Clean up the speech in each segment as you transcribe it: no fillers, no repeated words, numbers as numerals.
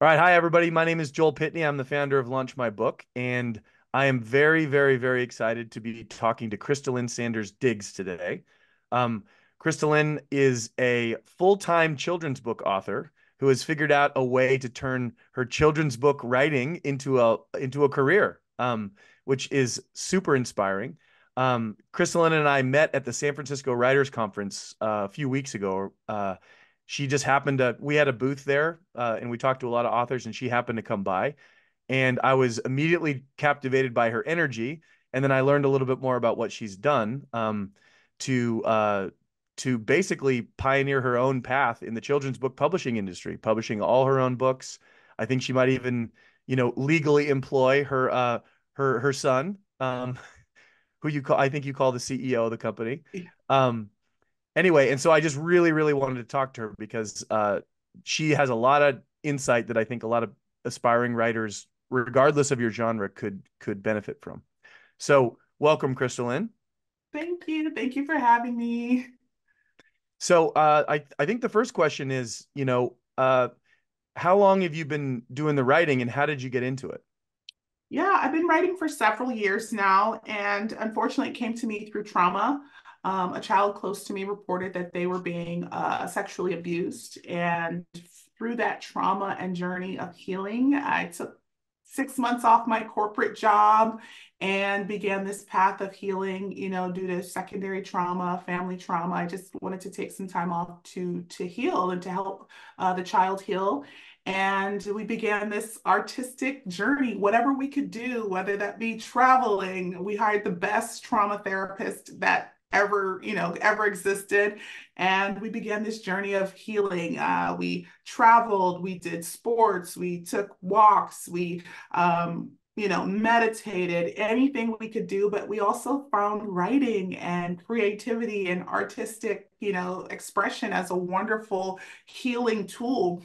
All right. Hi, everybody. My name is Joel Pitney. I'm the founder of Launch My Book, and I am very, very, very excited to be talking to Krystaelynne Sanders Diggs today. Um, Krystaelynne is a full-time children's book author who has figured out a way to turn her children's book writing into a career, which is super inspiring. Krystaelynne and I met at the San Francisco Writers Conference a few weeks ago. She just happened to, we had a booth there, and we talked to a lot of authors, and she happened to come by. And I was immediately captivated by her energy. And then I learned a little bit more about what she's done, to uh, to basically pioneer her own path in the children's book publishing industry, publishing all her own books. I think she might even, legally employ her son, who I think you call the CEO of the company. Um, anyway, and so I just really, really wanted to talk to her because she has a lot of insight that I think a lot of aspiring writers, regardless of your genre, could benefit from. So, welcome, Krystaelynne. Thank you. Thank you for having me. So, I think the first question is, how long have you been doing the writing, and how did you get into it? Yeah, I've been writing for several years now, and unfortunately, it came to me through trauma. A child close to me reported that they were being sexually abused, and through that trauma and journey of healing, I took 6 months off my corporate job and began this path of healing, due to secondary trauma, family trauma. I just wanted to take some time off to heal and to help the child heal. And we began this artistic journey, whatever we could do, whether that be traveling. We hired the best trauma therapist that ever existed. And we began this journey of healing. We traveled, we did sports, we took walks, we meditated, anything we could do, but we also found writing and creativity and artistic, expression as a wonderful healing tool.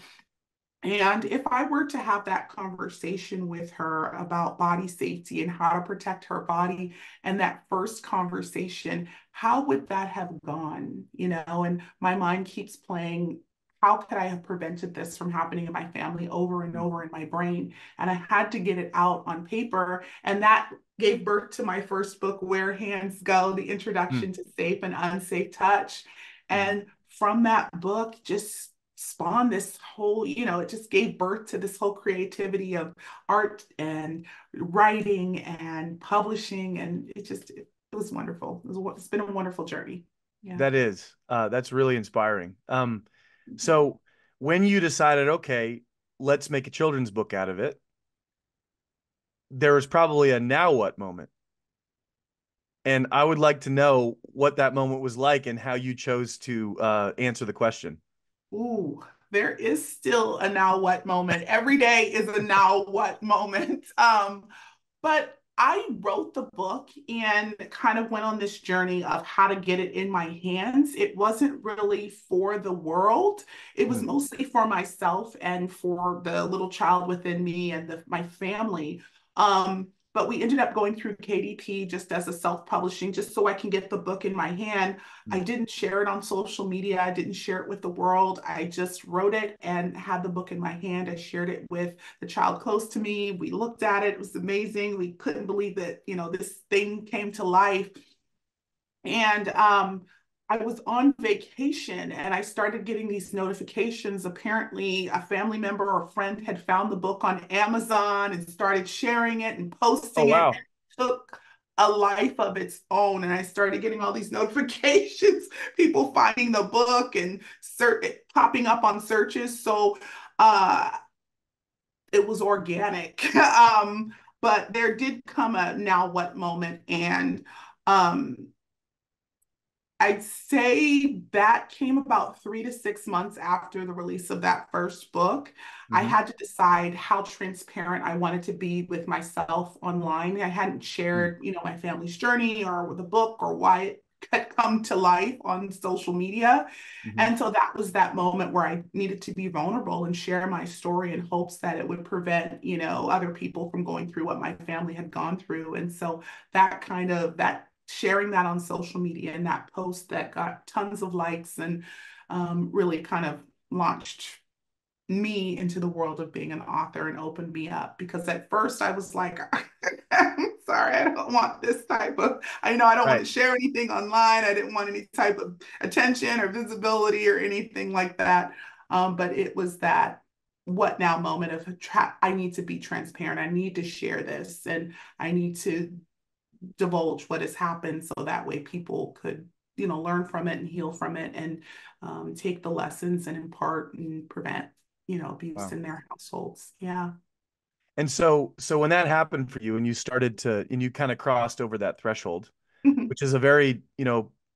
And if I were to have that conversation with her about body safety and how to protect her body, and that first conversation, how would that have gone? And my mind keeps playing, how could I have prevented this from happening in my family over and over in my brain? And I had to get it out on paper. And that gave birth to my first book, Where Hands Go, The Mm, Introduction to Safe and Unsafe Touch. mhm. And from that book, just spawned this whole, it just gave birth to this whole creativity of art and writing and publishing. And it was wonderful. It's been a wonderful journey. Yeah. That's really inspiring. So when you decided, okay, let's make a children's book out of it, there was probably a now what moment. And I would like to know what that moment was like and how you chose to answer the question. Ooh, there is still a now what moment. Every day is a now what moment. But I wrote the book and kind of went on this journey of how to get it in my hands. It wasn't really for the world. It was Mm, mostly for myself and for the little child within me and my family. But we ended up going through KDP just as a self-publishing, just so I can get the book in my hand. I mm. didn't share it on social media. I didn't share it with the world. I just wrote it and had the book in my hand. I shared it with the child close to me. We looked at it. It was amazing. We couldn't believe that, this thing came to life. And I was on vacation and I started getting these notifications. Apparently, a family member or friend had found the book on Amazon and started sharing it and Oh, posting it. wow. It took a life of its own. And I started getting all these notifications, people finding the book and popping up on searches. So uh, it was organic. But there did come a now what moment. And um, I'd say that came about 3 to 6 months after the release of that first book. I Hmm. had to decide how transparent I wanted to be with myself online. I hadn't Mm, shared, my family's journey or the book or why it had come to life on social media. hmm. And so that was that moment where I needed to be vulnerable and share my story in hopes that it would prevent, other people from going through what my family had gone through. And so that sharing that on social media and that post that got tons of likes and really kind of launched me into the world of being an author and opened me up. Because at first I was like, I'm sorry, I don't want this type of, I know I don't want Right. to share anything online. I didn't want any type of attention or visibility or anything like that. But it was that what now moment of I need to be transparent. I need to share this and I need to divulge what has happened so that way people could, learn from it and heal from it and take the lessons and impart and prevent, abuse Wow. in their households. Yeah. And so when that happened for you and you started to and you kind of crossed over that threshold, which is a very,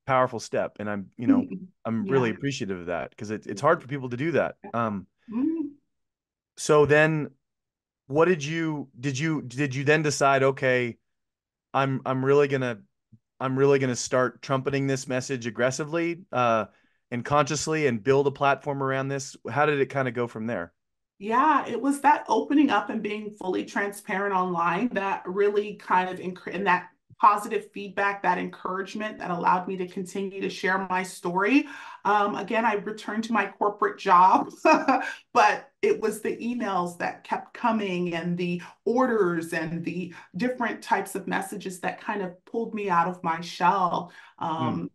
powerful step. And I'm really Yeah. appreciative of that because it's hard for people to do that. Mhm. So then what did you then decide, okay, I'm really gonna start trumpeting this message aggressively, and consciously and build a platform around this? How did it kind of go from there? Yeah, it was that opening up and being fully transparent online that really kind of and that positive feedback, that encouragement that allowed me to continue to share my story. Again, I returned to my corporate job, but it was the emails that kept coming and the orders and the different types of messages that kind of pulled me out of my shell. Mm,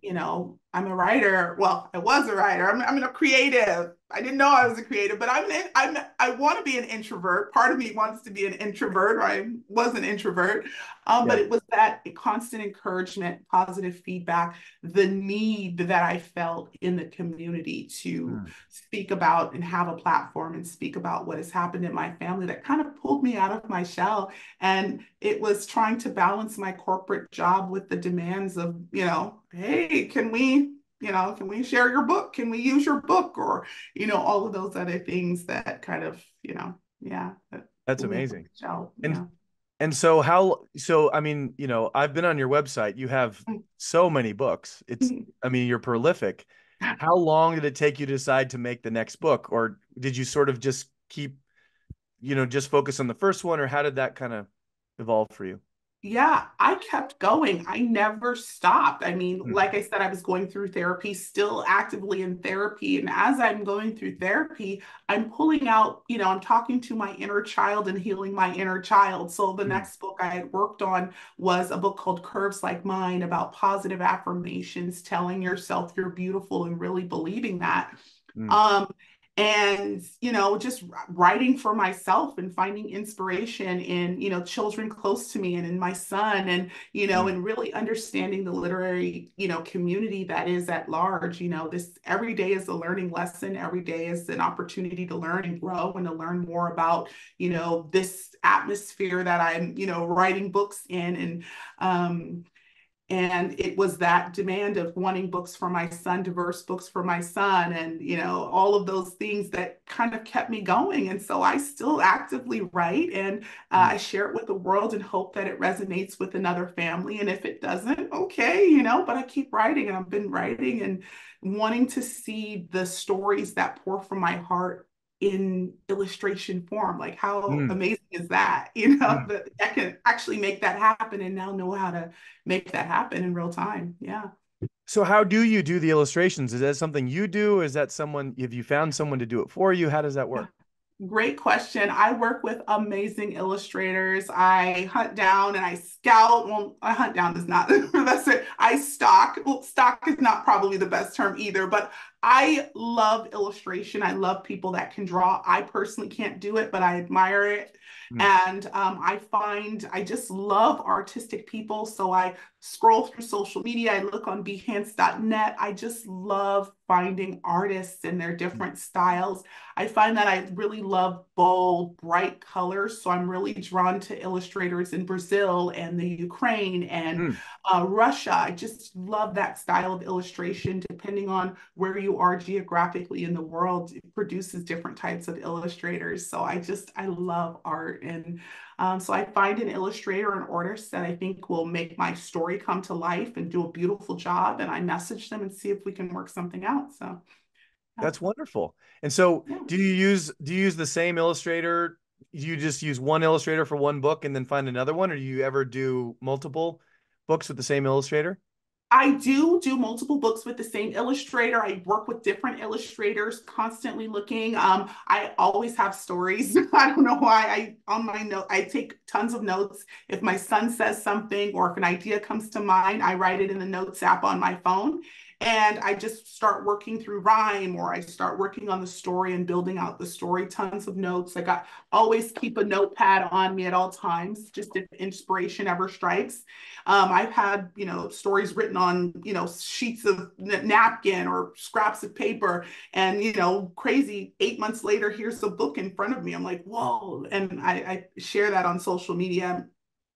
I'm a writer. Well, I was a writer. I'm a creative. I didn't know I was a creative, but I want to be an introvert. Part of me wants to be an introvert, or I was an introvert. But yeah. it was that constant encouragement, positive feedback, the need that I felt in the community to Mm, speak about and have a platform and speak about what has happened in my family that kind of pulled me out of my shell. And it was trying to balance my corporate job with the demands of, hey, can we share your book? Can we use your book? Or, all of those other things that kind of, yeah, that that's pulled me out of amazing. my shell. And Yeah. and so I mean, I've been on your website. You have so many books. I mean, you're prolific. How long did it take you to decide to make the next book? Or did you sort of just keep, just focus on the first one, or how did that kind of evolve for you? Yeah, I kept going. I never stopped. I mean, Mm, like I said, I was going through therapy, still actively in therapy. And as I'm going through therapy, I'm pulling out, I'm talking to my inner child and healing my inner child. So the mm, next book I had worked on was a book called Curves Like Mine about positive affirmations, telling yourself you're beautiful and really believing that. mm, Um, and just writing for myself and finding inspiration in children close to me and in my son and mm, and really understanding the literary community that is at large. This every day is a learning lesson, every day is an opportunity to learn and grow and to learn more about this atmosphere that I'm writing books in. And it was that demand of wanting books for my son, diverse books for my son, and all of those things that kind of kept me going. And so I still actively write, and mm, I share it with the world and hope that it resonates with another family. And if it doesn't, okay, but I keep writing, and I've been writing and wanting to see the stories that pour from my heart in illustration form. Like, how mm, amazing is that? mm. That I can actually make that happen and now know how to make that happen in real time. Yeah. So how do you do the illustrations? Is that something you do? Is that have you found someone to do it for you? How does that Yeah. work? Great question. I work with amazing illustrators. I hunt down and I scout. Well, I hunt down is not the best term. I stalk. Well, stalk is not probably the best term either, but I love illustration. I love people that can draw. I personally can't do it, but I admire it. Mm, And I find I just love artistic people. So I scroll through social media. I look on behance.net. I just love finding artists and their mm, different styles. I find that I really love bold, bright colors. So I'm really drawn to illustrators in Brazil and the Ukraine and mm. Russia. I just love that style of illustration. Depending on where you are geographically in the world, it produces different types of illustrators. So I love art. And so I find an illustrator, an artist that I think will make my story come to life and do a beautiful job. And I message them and see if we can work something out. So, yeah. That's wonderful. And so Yeah. do you use the same illustrator? Do you just use one illustrator for one book and then find another one, or do you ever do multiple books with the same illustrator? I do multiple books with the same illustrator. I work with different illustrators, constantly looking. I always have stories. I don't know why. On my note, I take tons of notes. If my son says something or if an idea comes to mind, I write it in the notes app on my phone. And I just start working through rhyme, or I start working on the story and building out the story. Tons of notes. Always keep a notepad on me at all times, just if inspiration ever strikes. I've had, stories written on, sheets of napkin or scraps of paper, and, crazy 8 months later, here's a book in front of me. I'm like, whoa. And I share that on social media,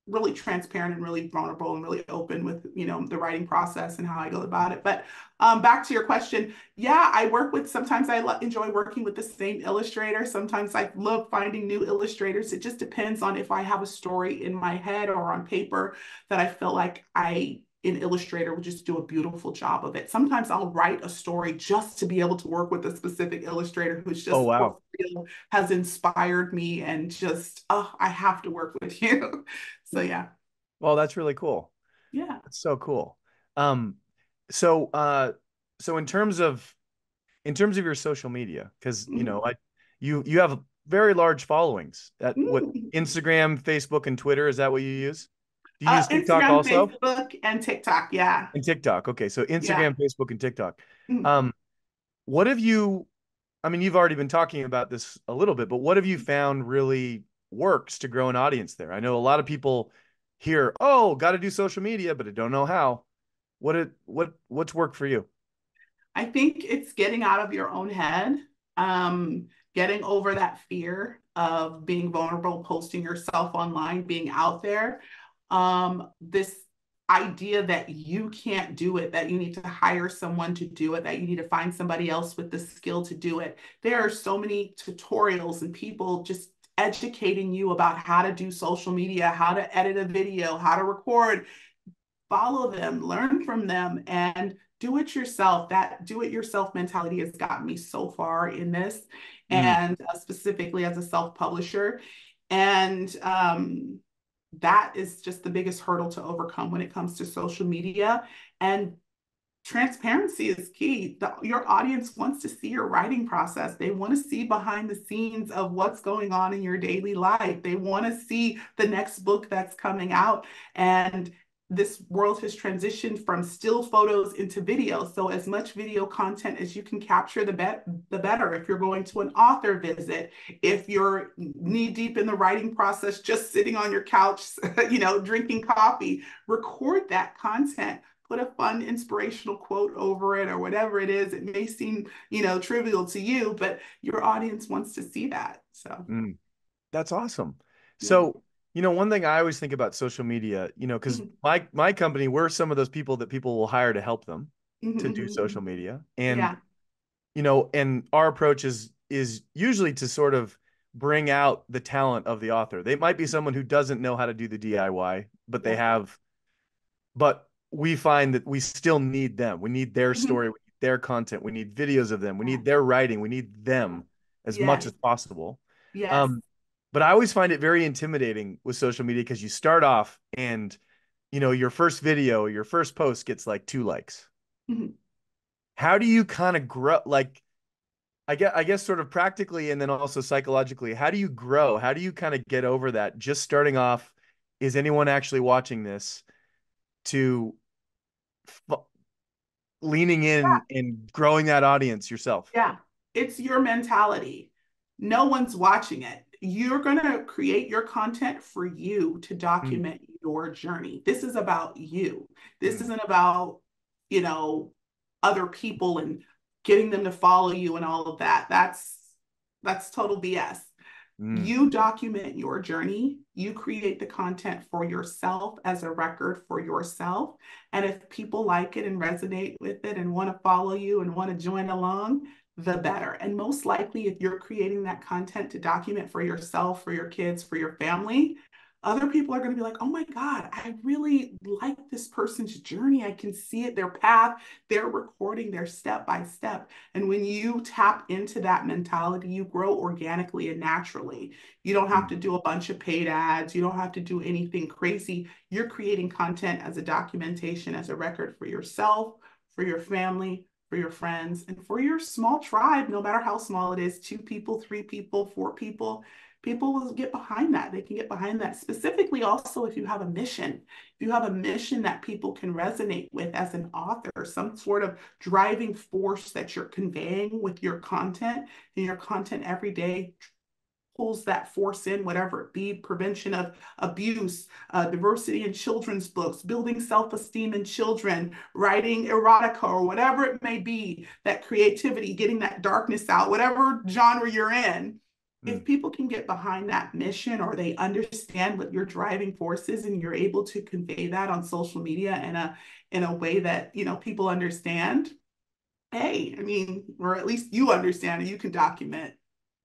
really transparent and really vulnerable and really open with, the writing process and how I go about it. But back to your question, yeah, sometimes I enjoy working with the same illustrator. Sometimes I love finding new illustrators. It just depends on if I have a story in my head or on paper that I feel like an illustrator would just do a beautiful job of it. Sometimes I'll write a story just to be able to work with a specific illustrator who's Oh, just wow. has inspired me, and just, oh, I have to work with you. So yeah. Well, that's really cool. Yeah. That's so cool. Um, so so in terms of your social media, because Mm. you have very large followings at what Mm. Instagram, Facebook, and Twitter. Is that what you use? Do you use TikTok Instagram, also? Facebook, and TikTok. Yeah. And TikTok. Okay, so Yeah. Instagram, Facebook, and TikTok. Mm. Um, what have you, I mean, you've already been talking about this a little bit, but what have you found really works to grow an audience there? I know a lot of people hear, "Oh, got to do social media," but I don't know how. What's worked for you? I think it's getting out of your own head, getting over that fear of being vulnerable, posting yourself online, being out there. This idea that you can't do it, that you need to hire someone to do it, that you need to find somebody else with the skill to do it. There are so many tutorials and people just educating you about how to do social media, how to edit a video, how to record. Follow them, learn from them, and do it yourself. That do it yourself mentality has gotten me so far in this, Mm, and specifically as a self publisher. And that is just the biggest hurdle to overcome when it comes to social media. And transparency is key. Your audience wants to see your writing process. They want to see behind the scenes of what's going on in your daily life. They want to see the next book that's coming out. And this world has transitioned from still photos into video. So as much video content as you can capture, the better. If you're going to an author visit, if you're knee deep in the writing process, just sitting on your couch, drinking coffee, record that content, put a fun inspirational quote over it or whatever it is. It may seem, trivial to you, but your audience wants to see that. So, mm. That's awesome. yeah. So, one thing I always think about social media, because Mhm. my company, we're some of those people that people will hire to help them Mhm, to do mhm, social mhm. media. And, Yeah. and our approach is usually to sort of bring out the talent of the author. They might be someone who doesn't know how to do the DIY, but Yeah. but we find that we still need them. We need their Mhm. story, we need their content, we need videos of them, we Yeah. need their writing, we need Yeah. them as much as Yes. possible. Yes. Um, but I always find it very intimidating with social media because you start off and your first video, your first post gets like 2 likes. Mhm. How do you kind of grow, like, I guess sort of practically and then also psychologically, how do you grow? How do you kind of get over that? Just starting off, is anyone actually watching this, to f leaning in and growing that audience yourself? Yeah, it's your mentality. No one's watching it. You're going to create your content for you to Mm, document your journey. This is about you. This mm, isn't about, you know, other people and getting them to follow you and all of that. That's total BS. mm, You document your journey. You create the content for yourself as a record for yourself. And if people like it and resonate with it and want to follow you and want to join along, the better. And most likely, if you're creating that content to document for yourself, for your kids, for your family, Other people are going to be like, oh my God, I really like this person's journey. I can see it, their path. They're recording their step by step. And when you tap into that mentality, you grow organically and naturally. You don't have Mm. to do a bunch of paid ads. You don't have to do anything crazy. You're creating content as a documentation, as a record for yourself, for your family, for your friends, and for your small tribe, no matter how small it is, 2 people, 3 people, 4 people. People will get behind that. They can get behind that. Specifically, also, if you have a mission, if you have a mission that people can resonate with as an author, some sort of driving force that you're conveying with your content, and your content every day pulls that force in, whatever it be, prevention of abuse, diversity in children's books, building self-esteem in children, writing erotica or whatever it may be, that creativity, getting that darkness out, whatever genre you're in. Mm. If people can get behind that mission, or they understand what your driving force is, and you're able to convey that on social media in a way that people understand, hey, I mean, or at least you understand and you can document,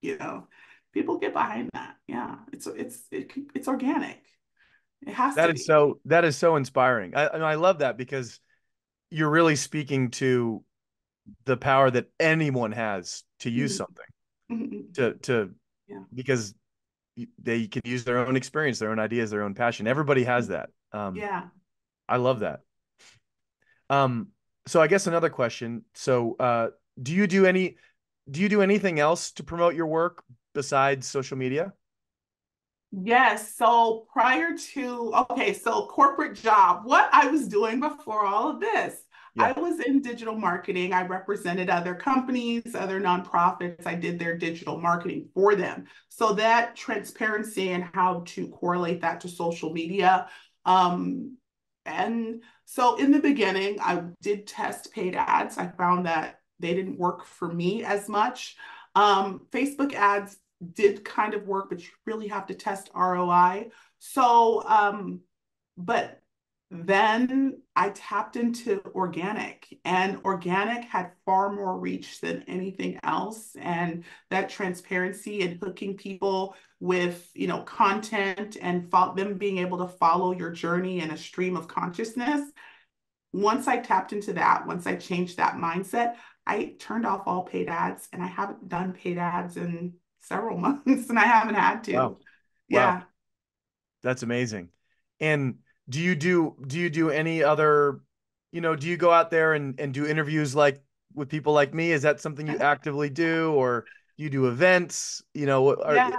you know, people get behind that. Yeah, it's organic. It has to be. That is so inspiring. I love that because you're really speaking to the power that anyone has to use Mhm. something Mhm. to Yeah. because they can use their own experience, their own ideas, their own passion. Everybody has that. Yeah. I love that. Um, so I guess another question. So, do you do any, do you do anything else to promote your work besides social media? Yes. So okay, so corporate job, what I was doing before all of this, Yeah. I was in digital marketing. I represented other companies, other nonprofits. I did their digital marketing for them. So that transparency and how to correlate that to social media. Um, and so in the beginning, I did test paid ads. I found that they didn't work for me as much. Facebook ads did kind of work, but you really have to test ROI. So, but then I tapped into organic, and organic had far more reach than anything else. And that transparency and hooking people with, content, and them being able to follow your journey in a stream of consciousness. Once I tapped into that, once I changed that mindset, I turned off all paid ads, and I haven't done paid ads in several months, and I haven't had Wow. to. Wow. Yeah. That's amazing. And do you do any other, do you go out there and do interviews like with people like me? Is that something you actively do, or do you do events? Yeah.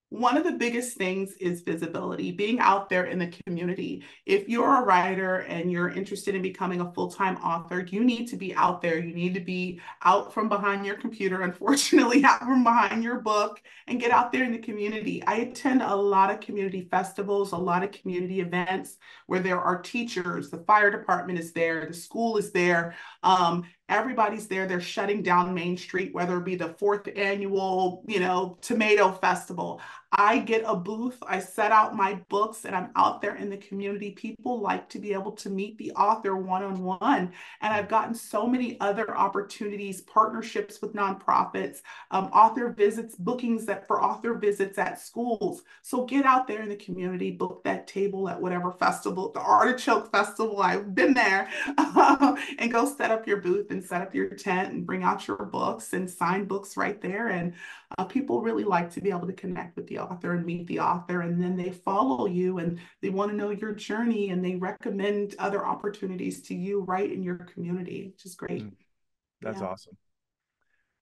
One of the biggest things is visibility, being out there in the community. If you're a writer and you're interested in becoming a full-time author, you need to be out there. You need to be out from behind your computer, unfortunately, out from behind your book, and get out there in the community. I attend a lot of community festivals, a lot of community events where there are teachers, the fire department is there, the school is there. Everybody's there. They're shutting down Main Street, whether it be the fourth annual, tomato festival. I get a booth, I set out my books, and I'm out there in the community. People like to be able to meet the author one-on-one. And I've gotten so many other opportunities, partnerships with nonprofits, author visits, bookings that for author visits at schools. So get out there in the community, book that table at whatever festival, the Artichoke Festival, I've been there, and go set up your booth and set up your tent and bring out your books and sign books right there. And people really like to be able to connect with the author and meet the author, and then they follow you and they want to know your journey, and they recommend other opportunities to you right in your community, which is great. Mm, that's Yeah. awesome.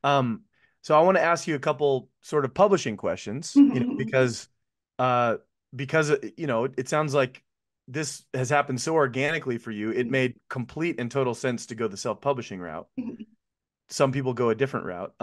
Um, so I want to ask you a couple sort of publishing questions, uh, it sounds like this has happened so organically for you. It made complete and total sense to go the self-publishing route. Some people go a different route.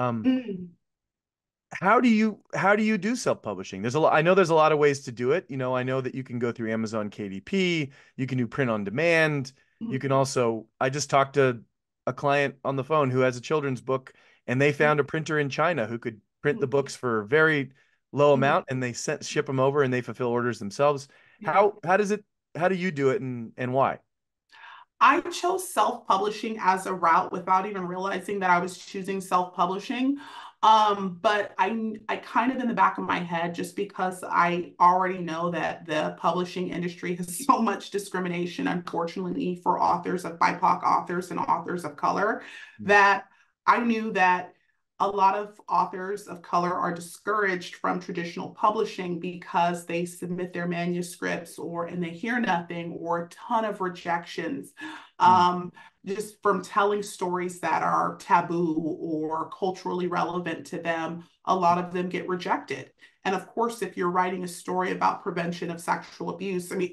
How do you do self-publishing? There's a lot, I know there's a lot of ways to do it. I know that you can go through Amazon KDP, you can do print on demand. You can also, I just talked to a client on the phone who has a children's book, and they found a printer in China who could print the books for a very low amount, and they ship them over, and they fulfill orders themselves. Yeah. How do you do it, and why? I chose self-publishing as a route without even realizing that I was choosing self-publishing. But I kind of in the back of my head, just because I already know that the publishing industry has so much discrimination, unfortunately, for authors of BIPOC authors and authors of color, that I knew that a lot of authors of color are discouraged from traditional publishing because they submit their manuscripts and they hear nothing or a ton of rejections. Mm. Just from telling stories that are taboo or culturally relevant to them, a lot of them get rejected. And of course, if you're writing a story about prevention of sexual abuse, I mean,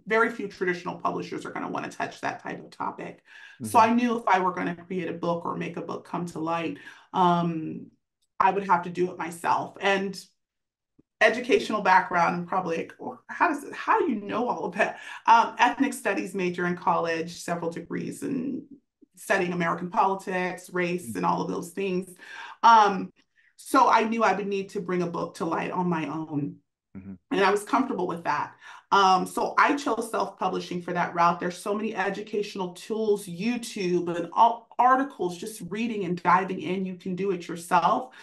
very few traditional publishers are going to want to touch that type of topic. So Mm-hmm. I knew if I were going to create a book or make a book come to light, I would have to do it myself. And educational background, and probably like, oh, how do you know all of that? Ethnic studies major in college, several degrees in studying American politics, race, and all of those things. So I knew I would need to bring a book to light on my own. Mm-hmm. And I was comfortable with that. So I chose self-publishing for that route. There's so many educational tools, YouTube and all articles, just reading and diving in. You can do it yourself.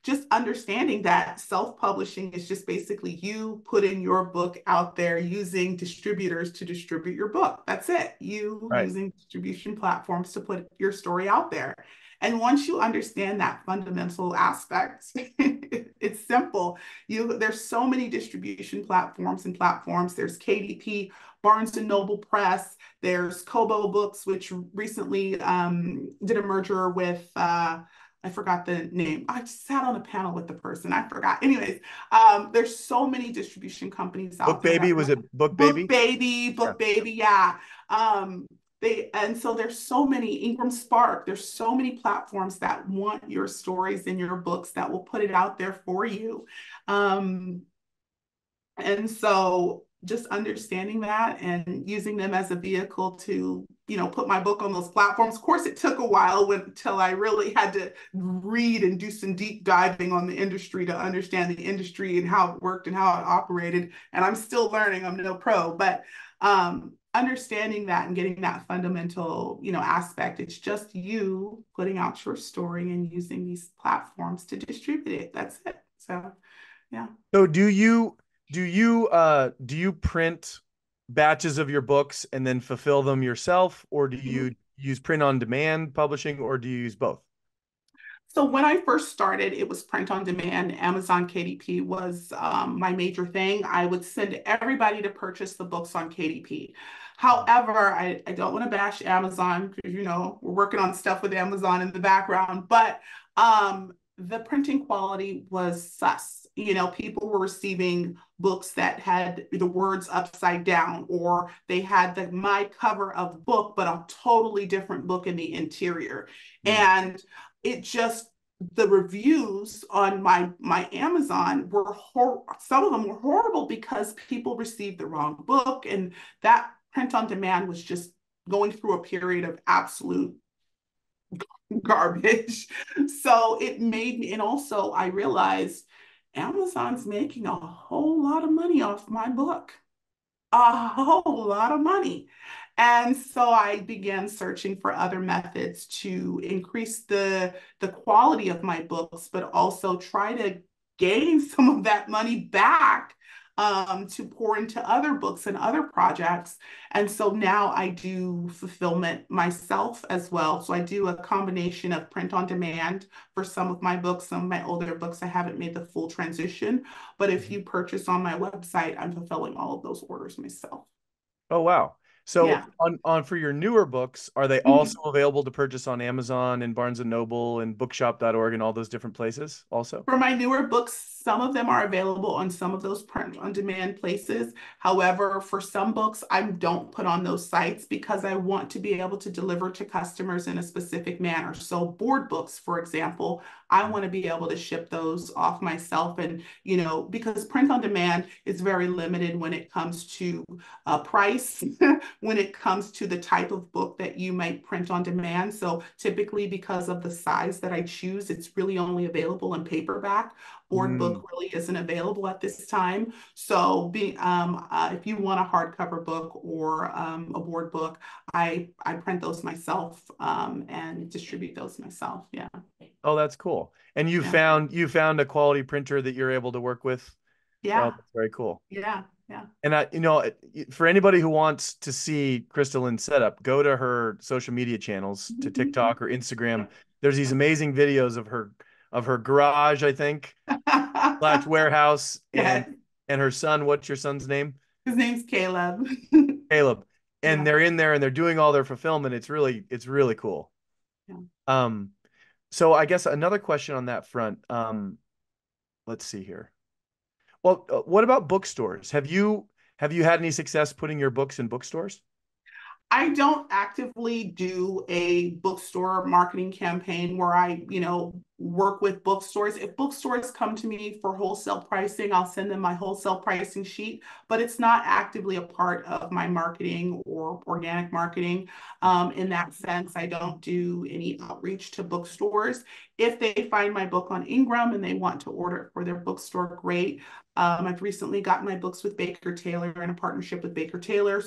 Just understanding that self-publishing is just basically you putting your book out there using distributors to distribute your book. That's it. You Right. using distribution platforms to put your story out there. And once you understand that fundamental aspect, it's simple. There's so many distribution platforms. There's KDP, Barnes and Noble Press. There's Kobo Books, which recently did a merger with I forgot the name. I just sat on a panel with the person. I forgot. Anyways, there's so many distribution companies out Book there Baby, that was it Book Baby? Yeah. Book Baby, yeah. And so there's so many Ingram Spark. There's so many platforms that want your stories and your books that will put it out there for you. Um, and so just understanding that and using them as a vehicle to, put my book on those platforms. Of course, it took a while until I really had to read and do some deep diving on the industry to understand the industry and how it worked and how it operated. And I'm still learning. I'm no pro, but understanding that and getting that fundamental, aspect. It's just you putting out your story and using these platforms to distribute it. That's it. So, yeah. So do you print batches of your books and then fulfill them yourself, or do you use print on demand publishing, or do you use both? So when I first started, it was print on demand. Amazon KDP was my major thing. I would send everybody to purchase the books on KDP. However, I don't want to bash Amazon because, we're working on stuff with Amazon in the background, but the printing quality was sus. People were receiving books that had the words upside down, or they had my cover of book, but a totally different book in the interior. Mm. And the reviews on my Amazon some of them were horrible because people received the wrong book, and that print on demand was just going through a period of absolute garbage. So it made me, and also I realized Amazon's making a whole lot of money off my book, a whole lot of money. And so I began searching for other methods to increase the quality of my books, but also try to gain some of that money back to pour into other books and other projects. And so now I do fulfillment myself as well. So I do a combination of print on demand for some of my books. Some of my older books, I haven't made the full transition. But if you purchase on my website, I'm fulfilling all of those orders myself. Oh, wow. So Yeah. on for your newer books, are they also available to purchase on Amazon and Barnes and Noble and bookshop.org and all those different places also? For my newer books, some of them are available on some of those print on demand places. However, for some books, I don't put on those sites because I want to be able to deliver to customers in a specific manner. So board books, for example, I want to be able to ship those off myself. And, because print on demand is very limited when it comes to price. when it comes to the type of book that you might print on demand. So typically, because of the size that I choose, it's really only available in paperback. Board Mm. book really isn't available at this time. So if you want a hardcover book or a board book, I print those myself and distribute those myself. Yeah. Oh, that's cool. And Yeah. you found a quality printer that you're able to work with. Oh, Yeah. that's very cool. Yeah. Yeah. And for anybody who wants to see Krystaelynne's setup, go to her social media channels, to Mhm. TikTok or Instagram. There's these amazing videos of her garage, I think, slash warehouse, Yes. and her son. What's your son's name? His name's Caleb. Caleb. And Yeah. they're in there and they're doing all their fulfillment. It's really cool. Yeah. Um, so I guess another question on that front. Let's see here. Well, what about bookstores? Have you had any success putting your books in bookstores? I don't actively do a bookstore marketing campaign where I work with bookstores. If bookstores come to me for wholesale pricing, I'll send them my wholesale pricing sheet, but it's not actively a part of my marketing or organic marketing. In that sense, I don't do any outreach to bookstores. If they find my book on Ingram and they want to order it for their bookstore, great. I've recently gotten my books with Baker Taylor in a partnership with Baker Taylor,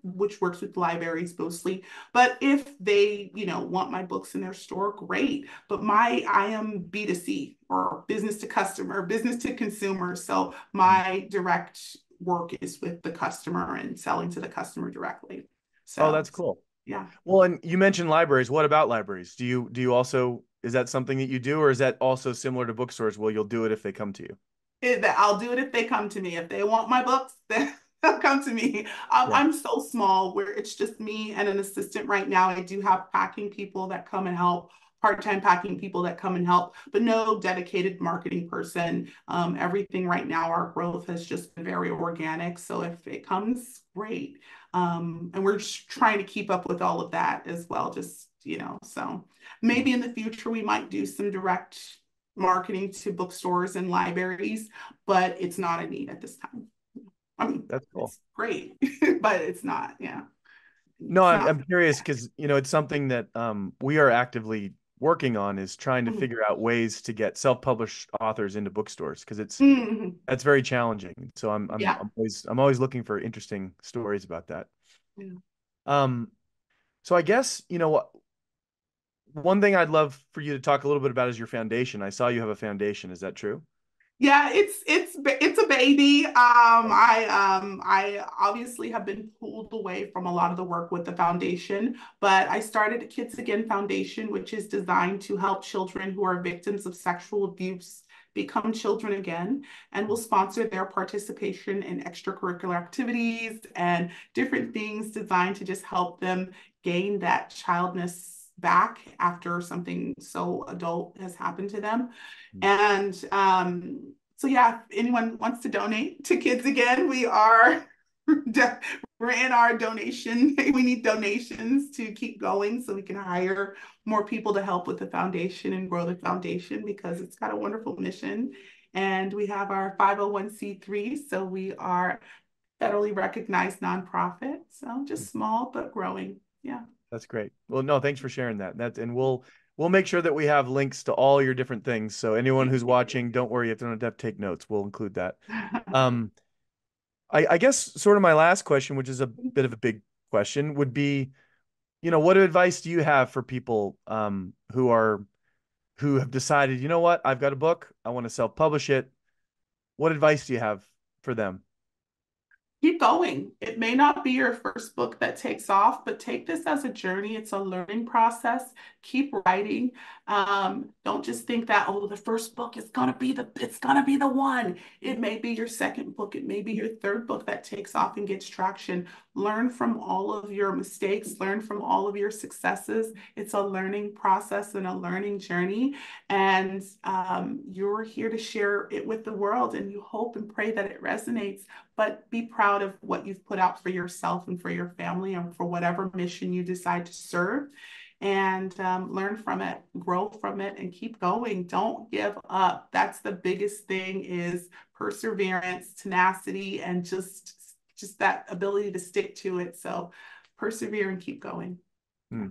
which works with libraries mostly. But if they want my books in their store, great. But I am B2C, or business to customer, business to consumer. So my direct work is with the customer and selling to the customer directly. Oh, So that's cool. yeah. Well, and you mentioned libraries. What about libraries? Do you also, is that something that you do, or is that also similar to bookstores? Well, you'll do it if they come to you. I'll do it if they come to me. If they want my books, then they'll come to me. Yeah. I'm so small where it's just me and an assistant right now. I do have packing people that come and help, part-time packing people that come and help, but no dedicated marketing person. Everything right now, our growth has just been very organic. So if it comes, great. And we're just trying to keep up with all of that as well. So maybe in the future we might do some direct marketing to bookstores and libraries, but it's not a need at this time. I mean, That's cool. it's great, but it's not. Yeah, No, it's I'm not. I'm curious because it's something that we are actively working on, is trying to Mhm. figure out ways to get self-published authors into bookstores, because Mhm. that's very challenging. So Yeah. I'm always looking for interesting stories about that. Yeah. Um, so I guess what one thing I'd love for you to talk a little bit about is your foundation. I saw you have a foundation. Is that true? Yeah, it's a baby. I obviously have been pulled away from a lot of the work with the foundation, but I started a Kids Again Foundation, which is designed to help children who are victims of sexual abuse become children again, and will sponsor their participation in extracurricular activities and different things designed to just help them gain that childness back after something so adult has happened to them. And so yeah, if anyone wants to donate to Kids Again, we're in our donation. We need donations to keep going so we can hire more people to help with the foundation and grow the foundation, because it's got a wonderful mission. And we have our 501(c)(3), so we are federally recognized nonprofit. So just small but growing. Yeah. That's great. Well, no, thanks for sharing that. And we'll make sure that we have links to all your different things. So anyone who's watching, don't worry if they don't have to take notes. We'll include that. Um, I guess sort of my last question, which is a bit of a big question, would be, what advice do you have for people who have decided, you know what, I've got a book, I want to self-publish it. What advice do you have for them? Keep going. It may not be your first book that takes off, but take this as a journey. It's a learning process. Keep writing. Don't just think that, oh, the first book is it's gonna be the one. It may be your second book. It may be your third book that takes off and gets traction. Learn from all of your mistakes. Learn from all of your successes. It's a learning process and a learning journey. And you're here to share it with the world, and you hope and pray that it resonates, but be proud of what you've put out for yourself and for your family and for whatever mission you decide to serve, and learn from it, grow from it, and keep going. Don't give up. That's the biggest thing, is perseverance, tenacity, and just just that ability to stick to it. So persevere and keep going. Hmm.